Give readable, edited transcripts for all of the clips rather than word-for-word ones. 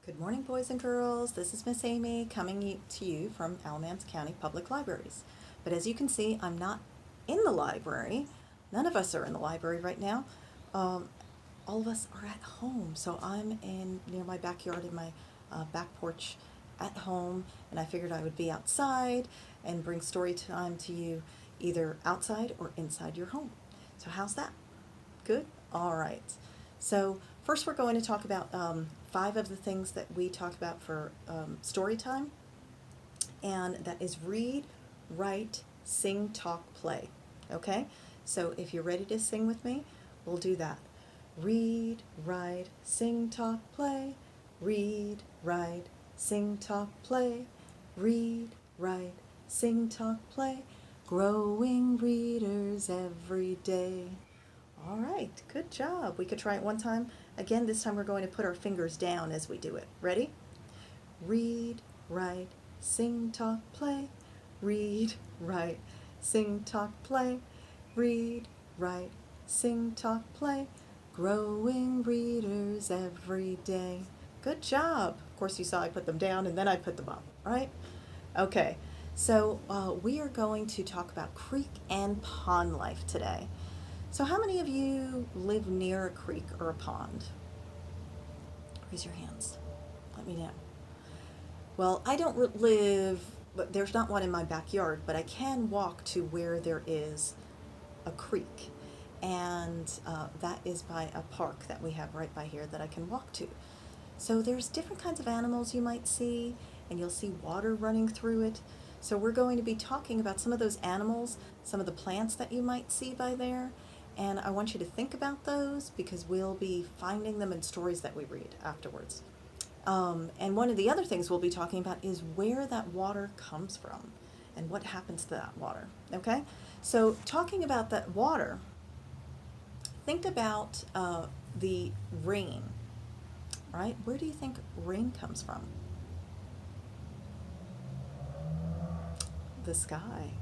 Good morning, boys and girls. This is Miss Amy coming to you from Alamance County Public Libraries. But as you can see, I'm not in the library. None of us are in the library right now. All of us are at home. So I'm near my backyard in my back porch at home, and I figured I would be outside and bring story time to you either outside or inside your home. So how's that? Good? All right. So first we're going to talk about 5 of the things that we talk about for story time, and that is read, write, sing, talk, play. Okay? So if you're ready to sing with me, we'll do that. Read, write, sing, talk, play. Read, write, sing, talk, play. Read, write, sing, talk, play. Growing readers every day. All right, good job. We could try it one time. Again, this time we're going to put our fingers down as we do it. Ready? Read, write, sing, talk, play. Read, write, sing, talk, play. Read, write, sing, talk, play. Growing readers every day. Good job. Of course, you saw I put them down and then I put them up, right? Okay, so we are going to talk about creek and pond life today. So how many of you live near a creek or a pond? Raise your hands. Let me know. Well, I don't live, but there's not one in my backyard, but I can walk to where there is a creek. And that is by a park that we have right by here that I can walk to. So there's different kinds of animals you might see, and you'll see water running through it. So we're going to be talking about some of those animals, some of the plants that you might see by there, and I want you to think about those because we'll be finding them in stories that we read afterwards. And one of the other things we'll be talking about is where that water comes from and what happens to that water, okay? So talking about that water, think about the rain, right? Where do you think rain comes from? The sky.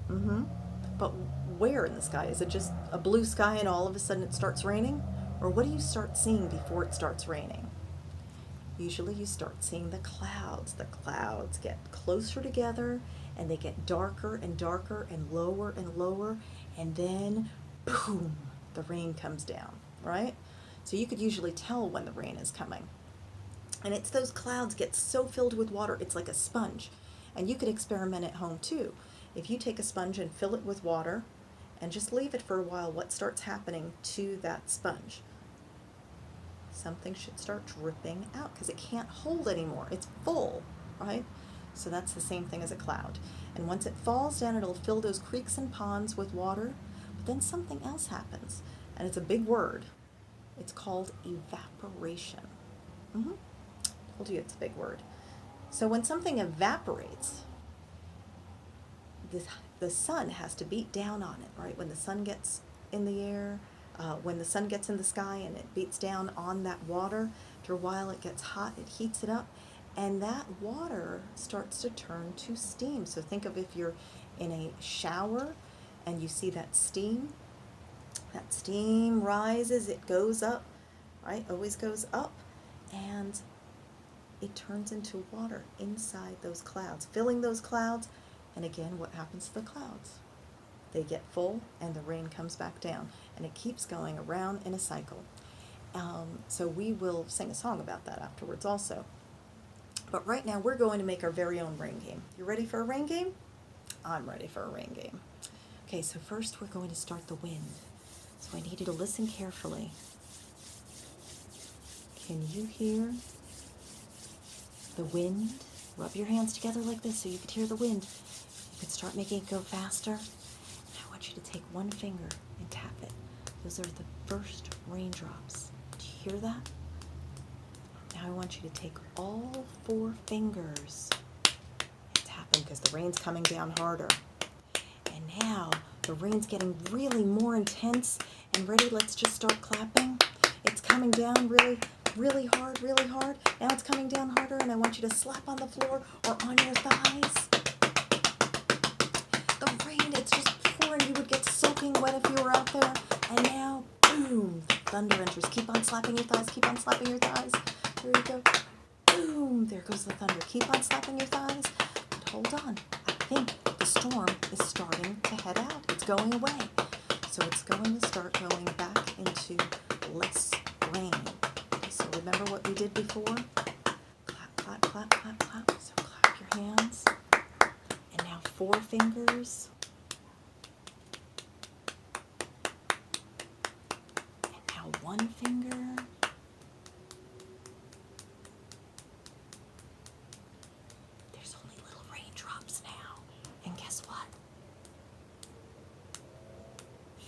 But where in the sky? Is it just a blue sky and all of a sudden it starts raining? Or what do you start seeing before it starts raining? Usually you start seeing the clouds. The clouds get closer together and they get darker and darker and lower, and then boom, the rain comes down, right? So you could usually tell when the rain is coming. And it's those clouds get so filled with water, it's like a sponge. And you could experiment at home too. If you take a sponge and fill it with water and just leave it for a while, what starts happening to that sponge? Something should start dripping out because it can't hold anymore. It's full, right? So that's the same thing as a cloud. And once it falls down, it'll fill those creeks and ponds with water, but then something else happens. And it's a big word. It's called evaporation. Told you it's a big word. So when something evaporates, the sun has to beat down on it, right? When the sun gets in the air, when the sun gets in the sky and it beats down on that water, after a while it gets hot, it heats it up, and that water starts to turn to steam. So think of if you're in a shower and you see that steam rises, it goes up, right? Always goes up, and it turns into water inside those clouds, filling those clouds. And again, what happens to the clouds? They get full and the rain comes back down, and it keeps going around in a cycle. So we will sing a song about that afterwards also. But right now we're going to make our very own rain game. You ready for a rain game? I'm ready for a rain game. Okay, so first we're going to start the wind. So I need you to listen carefully. Can you hear the wind? Rub your hands together like this so you could hear the wind. You could start making it go faster. And I want you to take one finger and tap it. Those are the first raindrops. Do you hear that? Now I want you to take all 4 fingers and tap them because the rain's coming down harder. And now the rain's getting really more intense. And ready, let's just start clapping. It's coming down really hard, really hard. Now it's coming down harder, and I want you to slap on the floor or on your thighs. The rain, it's just pouring. You would get soaking wet if you were out there. And now, boom, thunder enters. Keep on slapping your thighs, keep on slapping your thighs. There you go. Boom. there goes the thunder. Keep on slapping your thighs. But hold on. I think the storm is starting to head out. It's going away. So it's going to start going back into less rain. So remember what we did before? Clap, clap, clap, clap, clap. So clap your hands. And now 4 fingers. And now 1 finger. There's only little raindrops now. And guess what?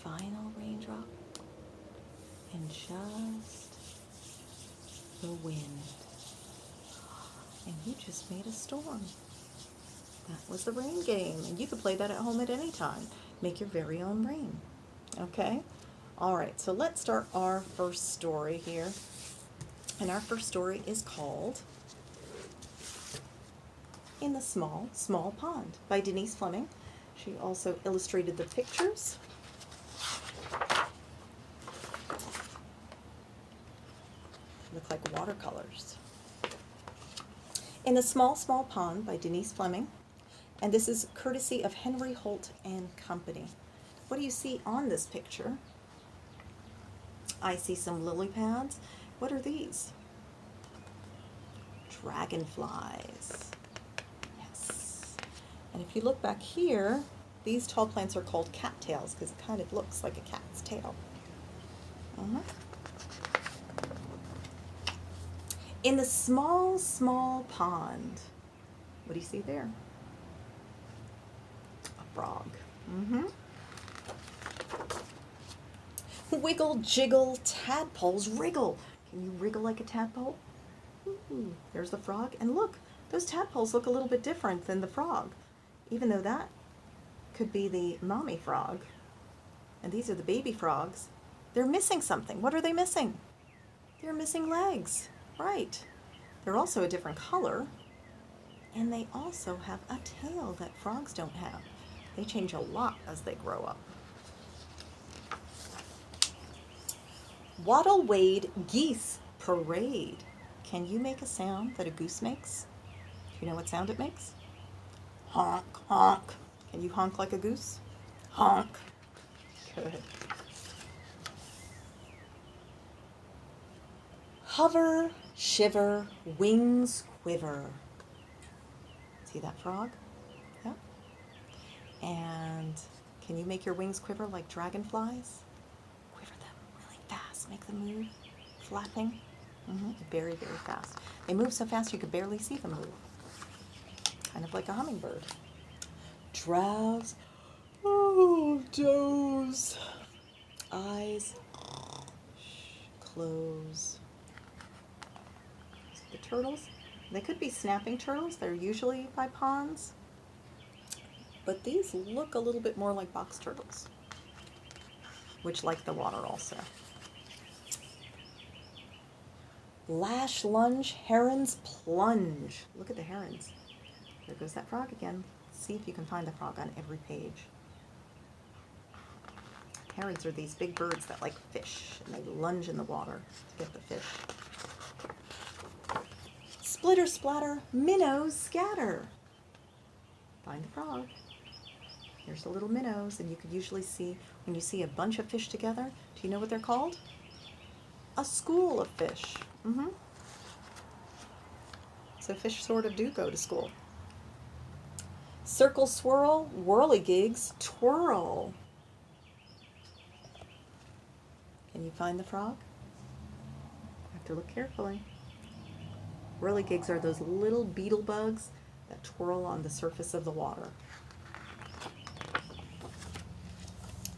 Final raindrop. And just the wind. And you just made a storm. That was the rain game. And you can play that at home at any time. Make your very own rain. Okay? All right, so let's start our first story here. And our first story is called In the Small, Small Pond by Denise Fleming. She also illustrated the pictures. Look like watercolors. In the Small, Small Pond by Denise Fleming. And this is courtesy of Henry Holt and Company. What do you see on this picture? I see some lily pads. What are these? Dragonflies. Yes. And if you look back here, these tall plants are called cattails because it kind of looks like a cat's tail. In the small, small pond, what do you see there? A frog. Wiggle, jiggle, tadpoles wriggle. Can you wriggle like a tadpole? Ooh, there's the frog. And look, those tadpoles look a little bit different than the frog, even though that could be the mommy frog. And these are the baby frogs. They're missing something. What are they missing? They're missing legs. Right. They're also a different color. And they also have a tail that frogs don't have. They change a lot as they grow up. Waddle, wade, geese, parade. Can you make a sound that a goose makes? Do you know what sound it makes? Honk, honk. Can you honk like a goose? Honk. Good. Hover, shiver, wings quiver. See that frog? Yeah. And can you make your wings quiver like dragonflies? Quiver them really fast. Make them move. Flapping. Very, very fast. They move so fast you could barely see them move. Kind of like a hummingbird. Drowse. Oh, doze. Eyes close. The turtles, they could be snapping turtles. They're usually by ponds. But these look a little bit more like box turtles, which like the water also. Lash, lunge, herons plunge. Look at the herons. There goes that frog again. See if you can find the frog on every page. Herons are these big birds that like fish, and they lunge in the water to get the fish. Splitter, splatter, minnows scatter. Find the frog. Here's the little minnows, and you could usually see, when you see a bunch of fish together, do you know what they're called? A school of fish. So fish sort of do go to school. Circle, swirl, whirligigs, twirl. Can you find the frog? You have to look carefully. Whirligigs are those little beetle bugs that twirl on the surface of the water.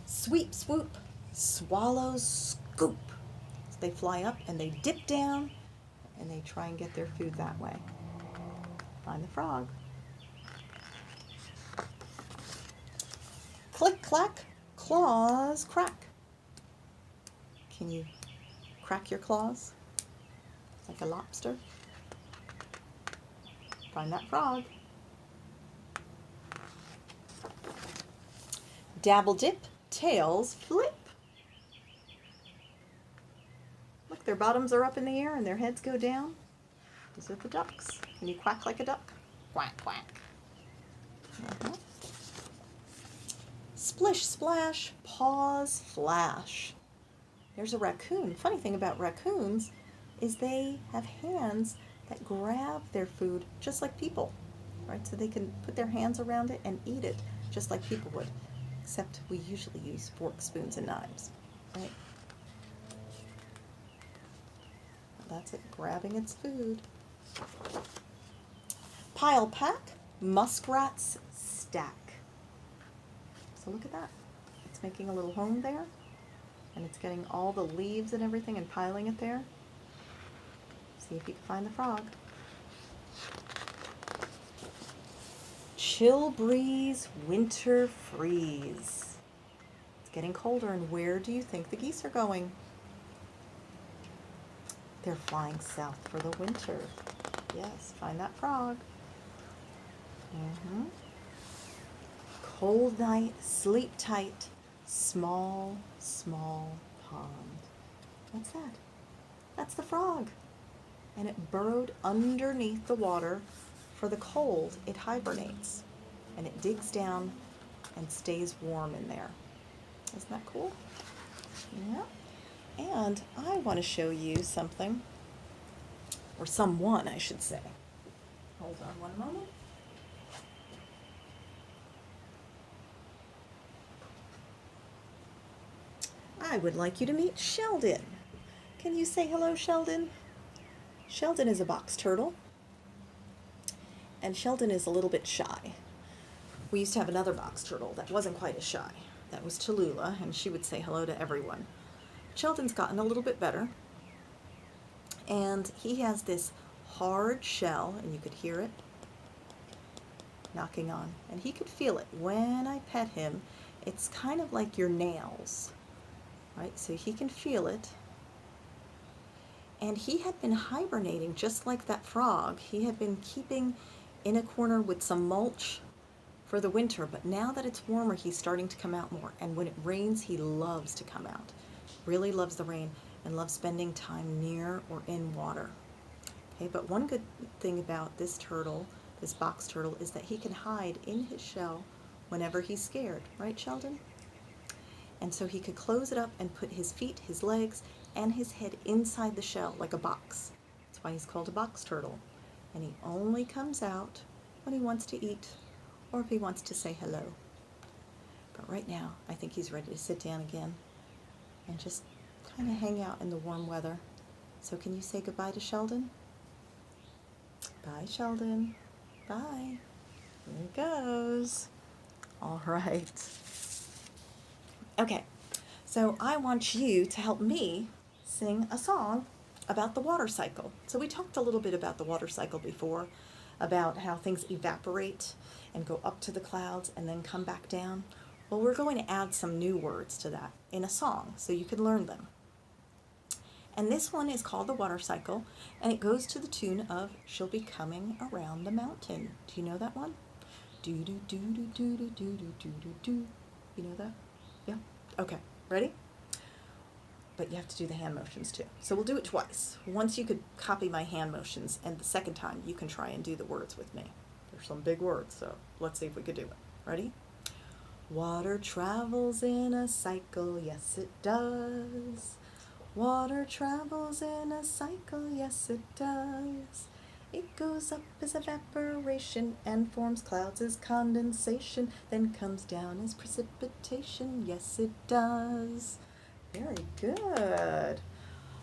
Sweep, swoop, swallows scoop. So they fly up and they dip down and they try and get their food that way. Find the frog. Click, clack, claws crack. Can you crack your claws like a lobster? Find that frog. Dabble, dip, tails flip. Look, their bottoms are up in the air and their heads go down. These are the ducks. Can you quack like a duck? Quack, quack. Uh-huh. Splish, splash, paws, flash. There's a raccoon. Funny thing about raccoons is they have hands that grab their food just like people, right? So they can put their hands around it and eat it just like people would, except we usually use forks, spoons, and knives, right? That's it, grabbing its food. Pile pack, muskrats stack. So look at that. It's making a little home there, and it's getting all the leaves and everything and piling it there. See if you can find the frog. Chill breeze, winter freeze. It's getting colder, and where do you think the geese are going? They're flying south for the winter. Yes, find that frog. Cold night, sleep tight, small, small pond. What's that? That's the frog. And it burrowed underneath the water. For the cold, it hibernates. And it digs down and stays warm in there. Isn't that cool? Yeah. And I want to show you something, or someone, I should say. Hold on one moment. I would like you to meet Sheldon. Can you say hello, Sheldon? Sheldon is a box turtle, and Sheldon is a little bit shy. We used to have another box turtle that wasn't quite as shy. That was Tallulah, and she would say hello to everyone. Sheldon's gotten a little bit better, and he has this hard shell, and you could hear it knocking on, and he could feel it. When I pet him, it's kind of like your nails, right? So he can feel it. And he had been hibernating just like that frog. He had been keeping in a corner with some mulch for the winter, but now that it's warmer, he's starting to come out more. And when it rains, he loves to come out. Really loves the rain and loves spending time near or in water. Okay, but one good thing about this turtle, this box turtle, is that he can hide in his shell whenever he's scared, right, Sheldon? And so he could close it up and put his feet, his legs, and his head inside the shell like a box. That's why he's called a box turtle. And he only comes out when he wants to eat or if he wants to say hello. But right now, I think he's ready to sit down again and just kind of hang out in the warm weather. So can you say goodbye to Sheldon? Bye, Sheldon. Bye. Here he goes. All right. Okay, so I want you to help me sing a song about the water cycle. So we talked a little bit about the water cycle before, about how things evaporate and go up to the clouds and then come back down. Well, we're going to add some new words to that in a song so you can learn them. And this one is called the water cycle, and it goes to the tune of She'll Be Coming Around the Mountain. Do you know that one? Do do do do do do do do do do. You know that? Yeah? Okay, ready? But you have to do the hand motions too. So we'll do it twice. Once you could copy my hand motions, and the second time you can try and do the words with me. There's some big words, so let's see if we could do it. Ready? Water travels in a cycle, yes it does. Water travels in a cycle, yes it does. It goes up as evaporation and forms clouds as condensation, then comes down as precipitation, yes it does. Very good.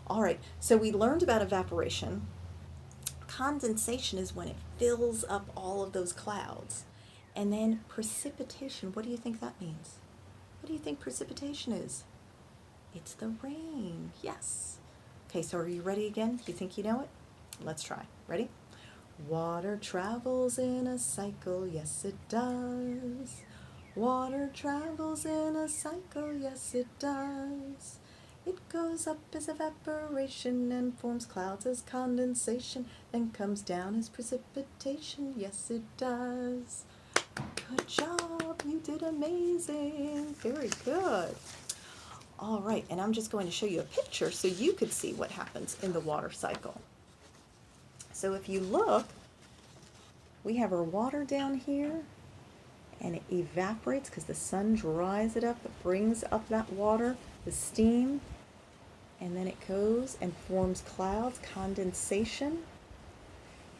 All right, so we learned about evaporation. Condensation is when it fills up all of those clouds. And then precipitation, what do you think that means? What do you think precipitation is? It's the rain, yes. Okay, so are you ready again? You think you know it? Let's try. Ready? Water travels in a cycle, yes it does. Water travels in a cycle, yes it does. It goes up as evaporation and forms clouds as condensation, then comes down as precipitation, yes it does. Good job, you did amazing. Very good. All right, and I'm just going to show you a picture so you could see what happens in the water cycle. So if you look, we have our water down here, and it evaporates because the sun dries it up. It brings up that water, the steam, and then it goes and forms clouds, condensation,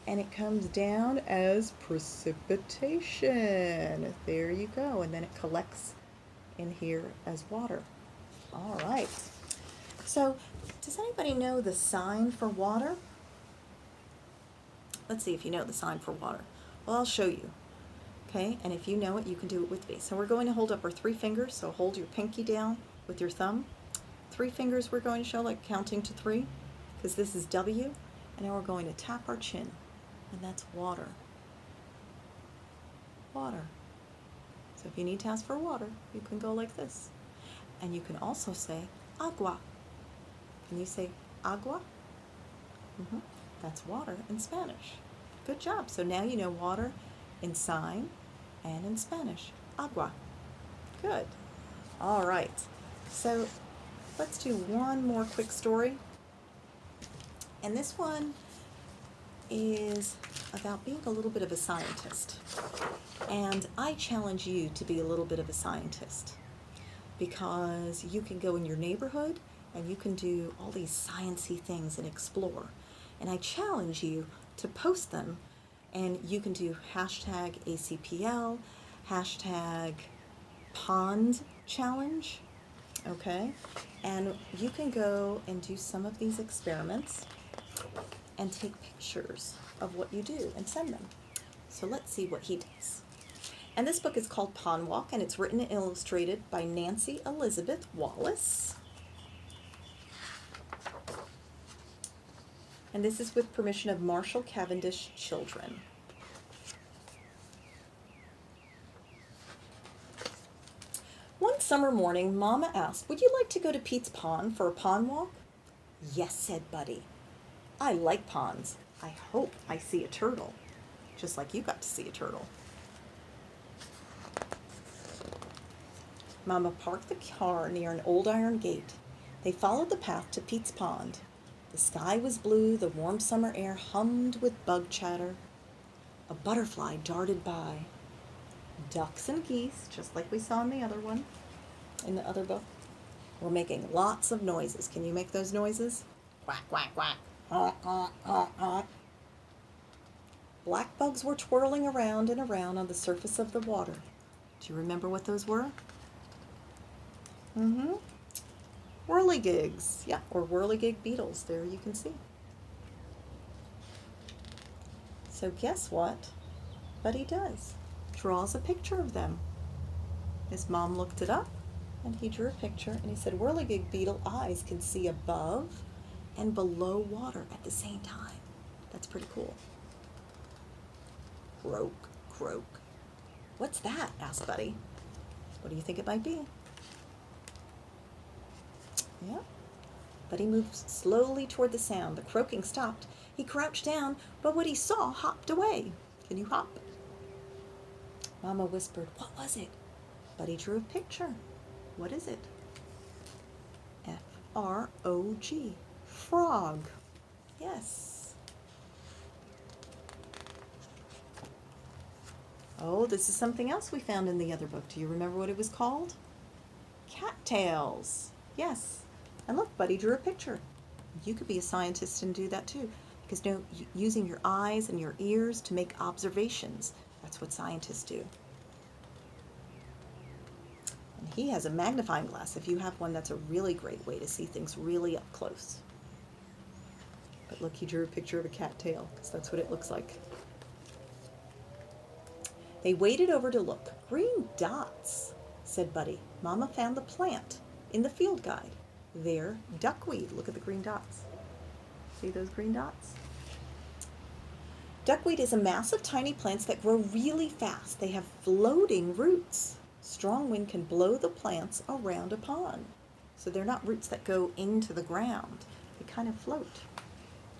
and it comes down as precipitation. There you go. And then it collects in here as water. All right. So, does anybody know the sign for water? Let's see if you know the sign for water. Well, I'll show you. Okay, and if you know it, you can do it with me. So we're going to hold up our 3 fingers. So hold your pinky down with your thumb. 3 fingers we're going to show, like counting to 3, because this is W. And now we're going to tap our chin, and that's water. Water. So if you need to ask for water, you can go like this. And you can also say agua. Can you say agua? That's water in Spanish. Good job. So now you know water in sign and in Spanish. Agua. Good. All right. So let's do one more quick story. And this one is about being a little bit of a scientist. And I challenge you to be a little bit of a scientist, because you can go in your neighborhood and you can do all these sciencey things and explore. And I challenge you to post them, and you can do hashtag ACPL, hashtag pond challenge, okay? And you can go and do some of these experiments and take pictures of what you do and send them. So let's see what he does. And this book is called Pond Walk, and it's written and illustrated by Nancy Elizabeth Wallace. And this is with permission of Marshall Cavendish Children. One summer morning, Mama asked, "Would you like to go to Pete's Pond for a pond walk?" "Yes," said Buddy. "I like ponds. I hope I see a turtle." Just like you got to see a turtle. Mama parked the car near an old iron gate. They followed the path to Pete's Pond. The sky was blue, the warm summer air hummed with bug chatter. A butterfly darted by. Ducks and geese, just like we saw in the other one, in the other book, were making lots of noises. Can you make those noises? Quack, quack, quack. Honk, honk, honk, honk. Black bugs were twirling around and around on the surface of the water. Do you remember what those were? Whirligigs. Yeah, or whirligig beetles. There you can see. So guess what Buddy does? Draws a picture of them. His mom looked it up, and he drew a picture, and he said, "Whirligig beetle eyes can see above and below water at the same time." That's pretty cool. Croak, croak. "What's that?" asked Buddy. "What do you think it might be?" Yeah. Buddy moved slowly toward the sound. The croaking stopped. He crouched down, but what he saw hopped away. Can you hop? Mama whispered, "What was it?" Buddy drew a picture. What is it? F-R-O-G. Frog. Yes. Oh, this is something else we found in the other book. Do you remember what it was called? Cattails. Yes. And look, Buddy drew a picture. You could be a scientist and do that too, because using your eyes and your ears to make observations. That's what scientists do. And he has a magnifying glass. If you have one, that's a really great way to see things really up close. But look, he drew a picture of a cattail, because that's what it looks like. They waded over to look. "Green dots," said Buddy. "Mama found the plant in the field guide. They're duckweed." Look at the green dots. See those green dots? Duckweed is a mass of tiny plants that grow really fast. They have floating roots. Strong wind can blow the plants around a pond. So they're not roots that go into the ground. They kind of float.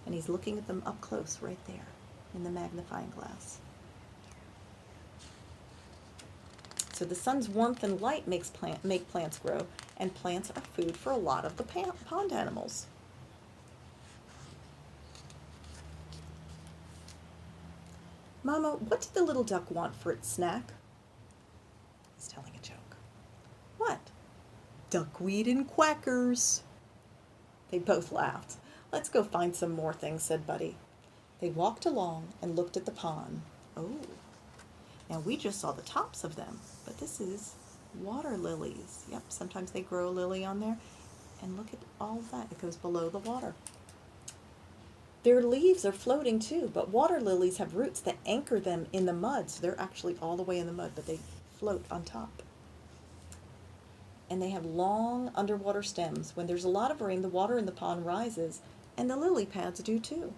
And he's looking at them up close right there in the magnifying glass. So the sun's warmth and light make plants grow, and plants are food for a lot of the pond animals. Mama, what did the little duck want for its snack? He's telling a joke. What? Duckweed and quackers. They both laughed. Let's go find some more things, said Buddy. They walked along and looked at the pond. Oh, now we just saw the tops of them, but this is water lilies. Yep, sometimes they grow a lily on there. And look at all of that. It goes below the water. Their leaves are floating too, but water lilies have roots that anchor them in the mud, so they're actually all the way in the mud, but they float on top. And they have long underwater stems. When there's a lot of rain, the water in the pond rises, and the lily pads do too.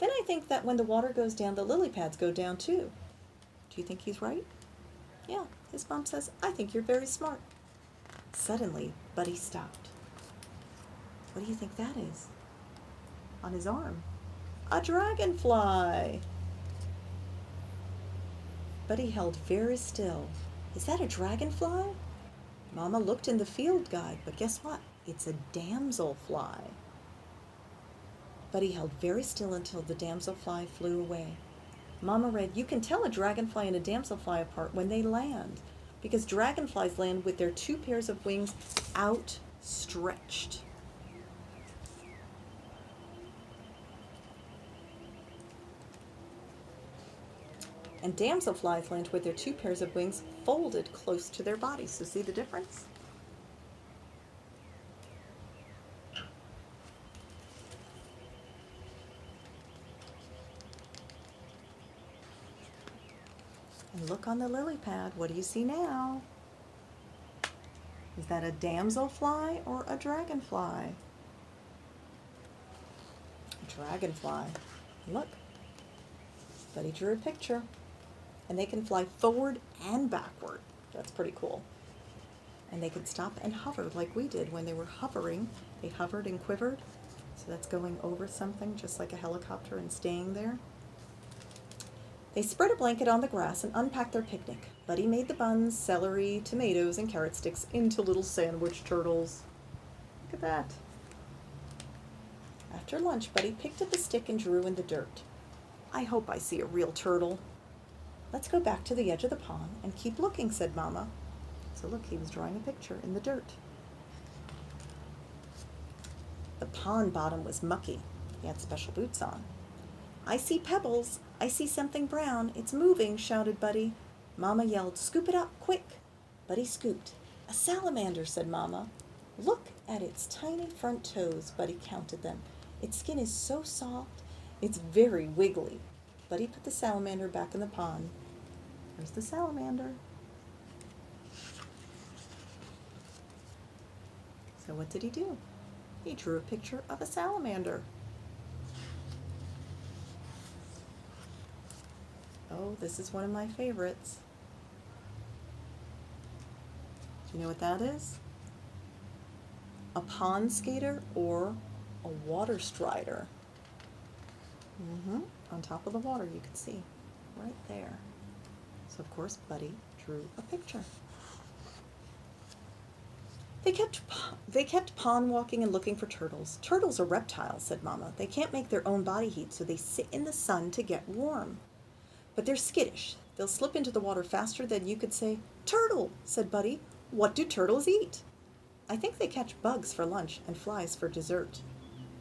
Then I think that when the water goes down, the lily pads go down too. Do you think he's right? Yeah, his mom says, I think you're very smart. Suddenly, Buddy stopped. What do you think that is? On his arm. A dragonfly! Buddy held very still. Is that a dragonfly? Mama looked in the field guide, but guess what? It's a damselfly. Buddy held very still until the damselfly flew away. Mama read, you can tell a dragonfly and a damselfly apart when they land, because dragonflies land with their 2 pairs of wings outstretched. And damselflies land with their 2 pairs of wings folded close to their bodies. So see the difference? And look on the lily pad. What do you see now? Is that a damselfly or a dragonfly? A dragonfly. Look. Buddy drew a picture. And they can fly forward and backward. That's pretty cool. And they can stop and hover like we did when they were hovering. They hovered and quivered. So that's going over something just like a helicopter and staying there. They spread a blanket on the grass and unpacked their picnic. Buddy made the buns, celery, tomatoes, and carrot sticks into little sandwich turtles. Look at that. After lunch, Buddy picked up a stick and drew in the dirt. I hope I see a real turtle. Let's go back to the edge of the pond and keep looking, said Mama. So look, he was drawing a picture in the dirt. The pond bottom was mucky. He had special boots on. I see pebbles. I see something brown. It's moving, shouted Buddy. Mama yelled, scoop it up, quick. Buddy scooped. A salamander, said Mama. Look at its tiny front toes, Buddy counted them. Its skin is so soft. It's very wiggly. Buddy put the salamander back in the pond. There's the salamander. So what did he do? He drew a picture of a salamander. Oh, this is one of my favorites. Do you know what that is? A pond skater or a water strider. On top of the water, you can see right there. So of course Buddy drew a picture. They kept pond walking and looking for turtles. Turtles are reptiles, said Mama. They can't make their own body heat, so they sit in the sun to get warm. But they're skittish. They'll slip into the water faster than you could say, turtle, said Buddy. What do turtles eat? I think they catch bugs for lunch and flies for dessert.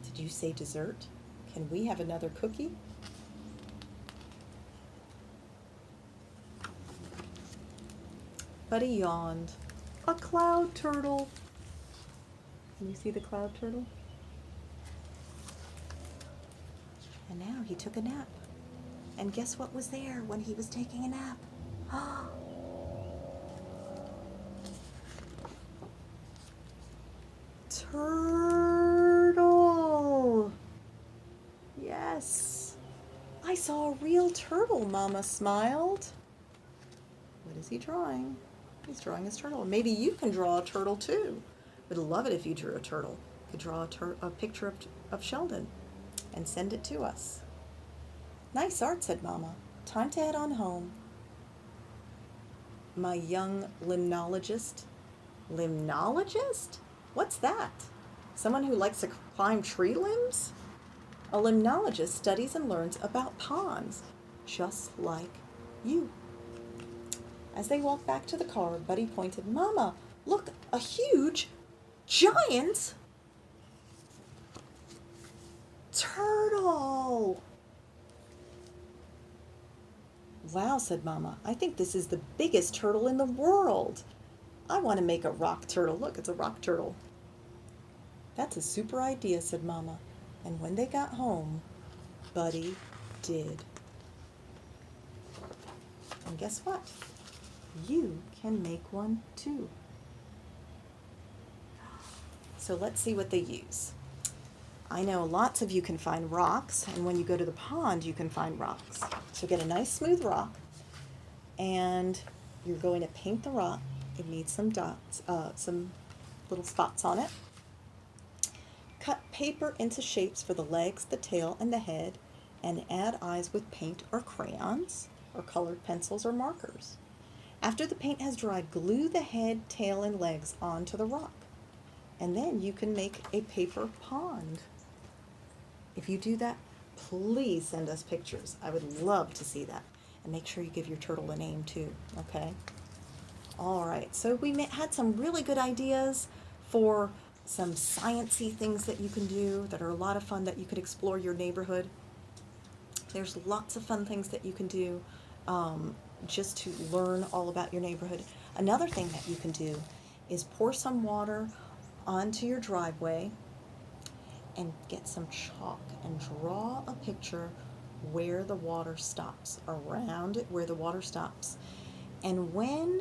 Did you say dessert? Can we have another cookie? Buddy yawned. A cloud turtle. Can you see the cloud turtle? And now he took a nap. And guess what was there when he was taking a nap? Turtle! Yes, I saw a real turtle, Mama smiled. What is he drawing? He's drawing his turtle. Maybe you can draw a turtle too. Would love it if you drew a turtle. You could draw a picture of Sheldon and send it to us. Nice art, said Mama. Time to head on home. My young limnologist. Limnologist? What's that? Someone who likes to climb tree limbs? A limnologist studies and learns about ponds. just like you. As they walked back to the car, Buddy pointed, Mama, look, a huge, giant turtle. Wow, said Mama, I think this is the biggest turtle in the world. I want to make a rock turtle. Look, it's a rock turtle. That's a super idea, said Mama. And when they got home, Buddy did. And guess what? You can make one too. So let's see what they use. I know lots of you can find rocks, and when you go to the pond, you can find rocks. So get a nice smooth rock, and you're going to paint the rock. It needs some dots, some little spots on it. Cut paper into shapes for the legs, the tail, and the head, and add eyes with paint or crayons, or colored pencils or markers. After the paint has dried, glue the head, tail, and legs onto the rock. And then you can make a paper pond. If you do that, please send us pictures. I would love to see that. And make sure you give your turtle a name too, okay? All right, so we had some really good ideas for some sciencey things that you can do that are a lot of fun, that you could explore your neighborhood. There's lots of fun things that you can do just to learn all about your neighborhood. Another thing that you can do is pour some water onto your driveway and get some chalk and draw a picture where the water stops, around it where the water stops. And when,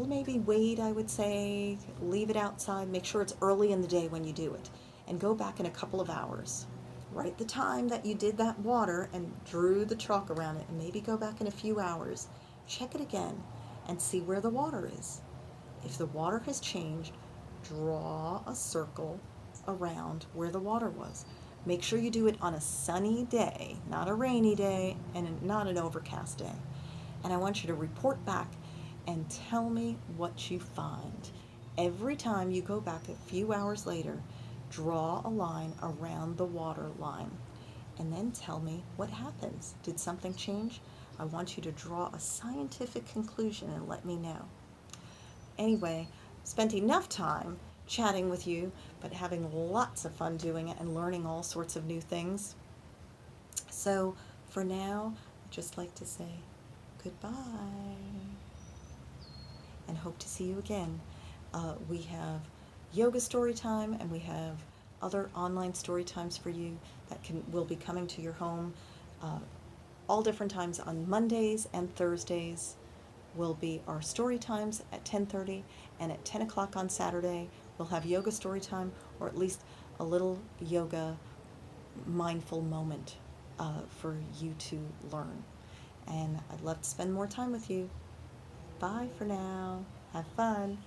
maybe wait, I would say, leave it outside, make sure it's early in the day when you do it, and go back in a couple of hours. Write the time that you did that water and drew the chalk around it, and maybe go back in a few hours, check it again, and see where the water is. If the water has changed, draw a circle around where the water was. Make sure you do it on a sunny day, not a rainy day, and not an overcast day. And I want you to report back and tell me what you find. Every time you go back a few hours later, draw a line around the water line, and then tell me what happens. Did something change? I want you to draw a scientific conclusion and let me know. Anyway, spent enough time chatting with you, but having lots of fun doing it and learning all sorts of new things. So for now, I'd just like to say goodbye and hope to see you again. We have yoga story time, and we have other online story times for you that will be coming to your home all different times. On Mondays and Thursdays will be our story times at 10:30, and at 10 o'clock on Saturday we'll have yoga story time, or at least a little yoga mindful moment for you to learn. And I'd love to spend more time with you. Bye for now. Have fun.